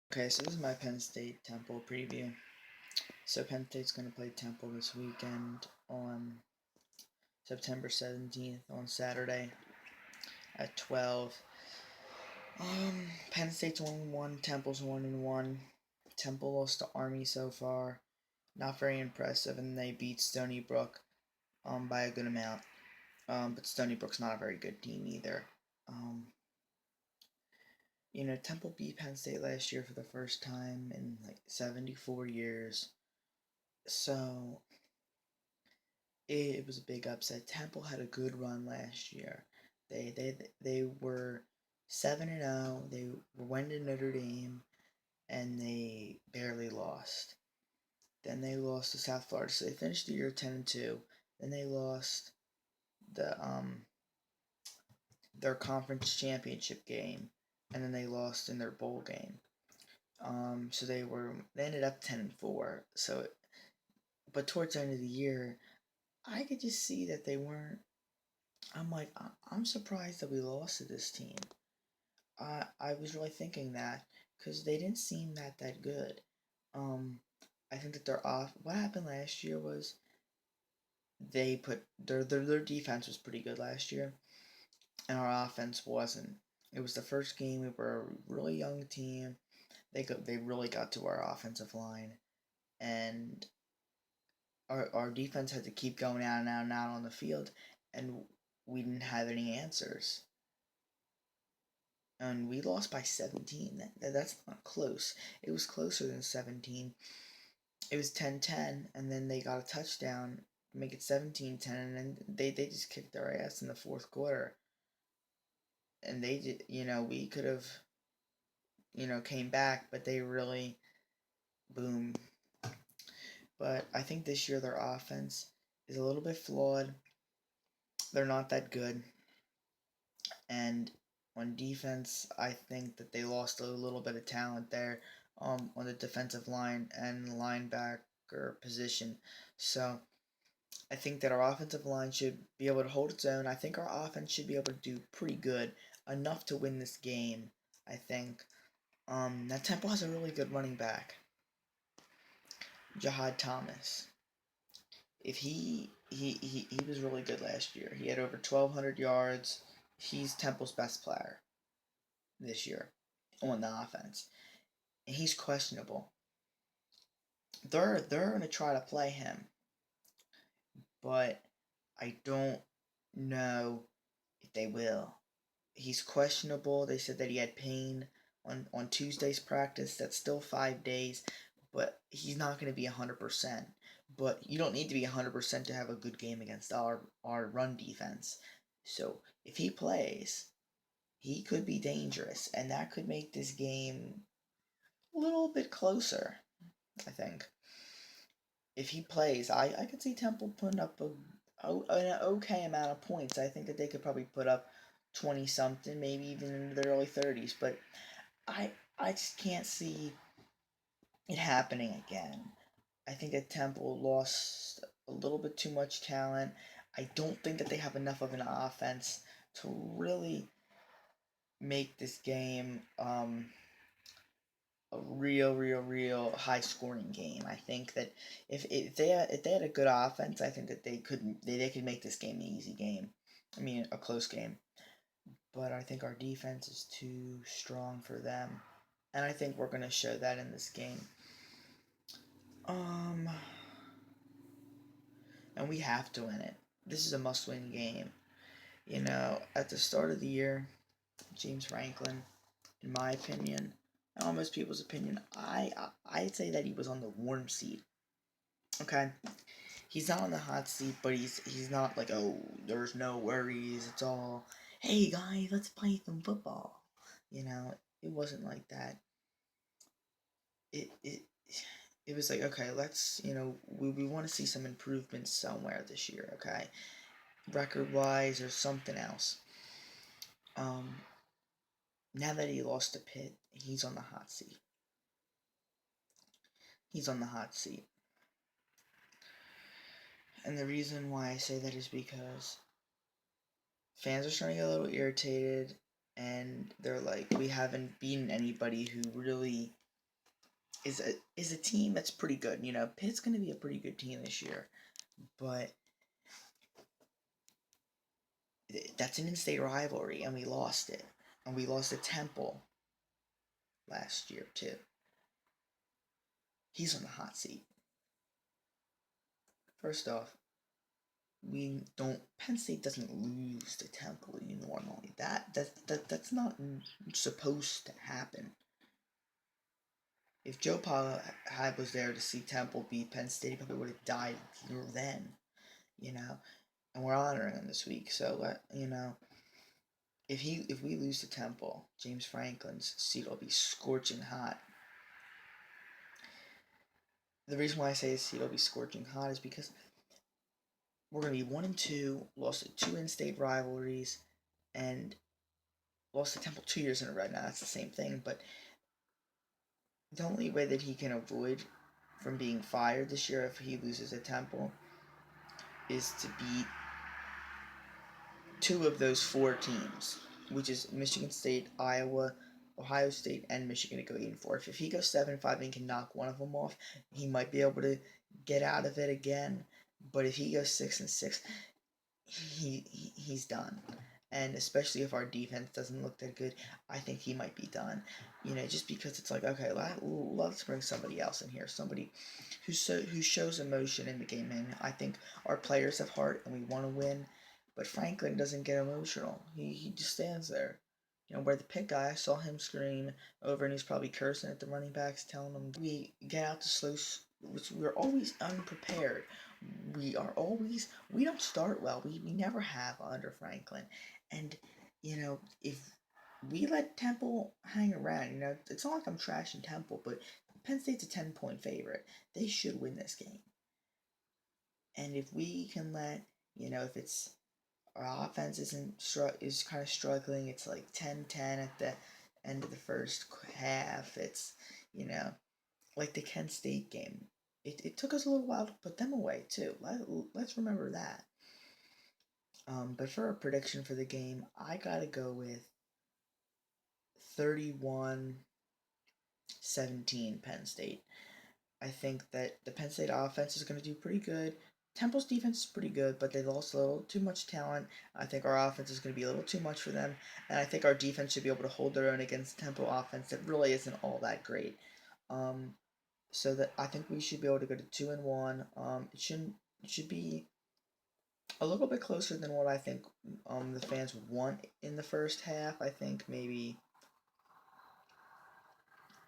Okay, so this is my Penn State Temple preview. So Penn State's going to play Temple this weekend on September 17th on Saturday at 12. Penn State's 1-1, Temple's 1-1. Temple lost to Army so far. Not very impressive, and they beat Stony Brook by a good amount. But Stony Brook's not a very good team either. Temple beat Penn State last year for the first time in like 74 years. So it was a big upset. Temple had a good run last year. They were 7-0. They went to Notre Dame and they barely lost. Then they lost to South Florida, so they finished the year 10-2. Then they lost the their conference championship game, and then they lost in their bowl game. So they ended up 10-4. So, but towards the end of the year, I could just see that they weren't. I'm like, I'm surprised that we lost to this team. I was really thinking that because they didn't seem that good. Um, I think that they're off. What happened last year was they put their defense was pretty good last year, and our offense wasn't. It was the first game. We were a really young team. They really got to our offensive line, and our defense had to keep going out and out and out on the field, and we didn't have any answers. And we lost by 17. That's not close. It was closer than 17. It was 10-10, and then they got a touchdown to make it 17-10, and then they just kicked their ass in the fourth quarter. And they did, we could have, came back, but they really, boom. But I think this year their offense is a little bit flawed. They're not that good. And on defense, I think that they lost a little bit of talent there on the defensive line and linebacker position. So I think that our offensive line should be able to hold its own. I think our offense should be able to do pretty good, enough to win this game. I think. Now Temple has a really good running back, Jahad Thomas. If he was really good last year. He had over 1,200 yards. He's Temple's best player this year on the offense. And he's questionable. They're gonna try to play him, but I don't know if they will. He's questionable. They said that he had pain on Tuesday's practice. That's still 5 days, but he's not going to be 100%. But you don't need to be 100% to have a good game against our run defense. So if he plays, he could be dangerous, and that could make this game a little bit closer, I think. If he plays, I could see Temple putting up an okay amount of points. I think that they could probably put up 20 something, maybe even into the early 30s. But I I just can't see it happening again. I think that Temple lost a little bit too much talent. I don't think that they have enough of an offense to really make this game a real high scoring game. I think that if they had a good offense, I think that they could make this game an easy game. I mean, a close game. But I think our defense is too strong for them, and I think we're gonna show that in this game. Um, and we have to win it. This is a must-win game. At the start of the year, James Franklin, in my opinion, and all most people's opinion, I'd say that he was on the warm seat. Okay, he's not on the hot seat, but he's not like, oh, there's no worries. It's all, hey guys, let's play some football. It wasn't like that. It it was like, okay, let's, we want to see some improvements somewhere this year. Okay, record wise or something else. Um, Now that he lost to Pitt, he's on the hot seat. He's on the hot seat. And the reason why I say that is because fans are starting to get a little irritated, and they're like, we haven't beaten anybody who really is a team that's pretty good. You know, Pitt's going to be a pretty good team this year, but that's an in-state rivalry, and we lost it, and we lost to Temple last year too. He's on the hot seat. First off, we don't. Penn State doesn't lose to Temple normally. That's not supposed to happen. If Joe Pa was there to see Temple beat Penn State, he probably would have died then. You know, and we're honoring him this week. So if we lose to Temple, James Franklin's seat will be scorching hot. The reason why I say his seat will be scorching hot is because we're going to be 1-2, lost to two in-state rivalries, and lost to Temple 2 years in a row. Now that's the same thing, but the only way that he can avoid from being fired this year if he loses at Temple is to beat two of those four teams, which is Michigan State, Iowa, Ohio State, and Michigan to go 8-4. If he goes 7-5 and can knock one of them off, he might be able to get out of it again. But if he goes 6-6, he's done. And especially if our defense doesn't look that good, I think he might be done. Just because it's like, okay, let's bring somebody else in here, somebody who shows emotion in the game. And I think our players have heart, and we want to win. But Franklin doesn't get emotional. He just stands there. Where the pick guy, I saw him scream over, and he's probably cursing at the running backs, telling them we get out to slow. We're always unprepared. We don't start well. We never have under Franklin. And, if we let Temple hang around, it's not like I'm trashing Temple, but Penn State's a 10-point favorite. They should win this game. And if we can let, if it's our offense is kind of struggling, it's like 10-10 at the end of the first half. It's, like the Kent State game. It took us a little while to put them away, too. Let's remember that. But for a prediction for the game, I got to go with 31-17 Penn State. I think that the Penn State offense is going to do pretty good. Temple's defense is pretty good, but they lost a little too much talent. I think our offense is going to be a little too much for them, and I think our defense should be able to hold their own against Temple offense that really isn't all that great. So that I think we should be able to go to 2-1. It should be a little bit closer than what I think the fans want in the first half. I think maybe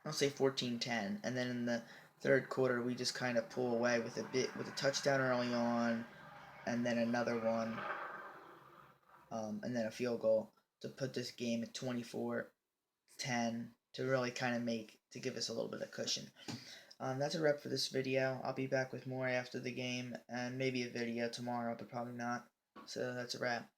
I'll say 14-10, and then in the third quarter we just kind of pull away with a touchdown early on, and then another one, and then a field goal to put this game at 24-10 to really kind of give us a little bit of cushion. That's a wrap for this video. I'll be back with more after the game, and maybe a video tomorrow, but probably not. So that's a wrap.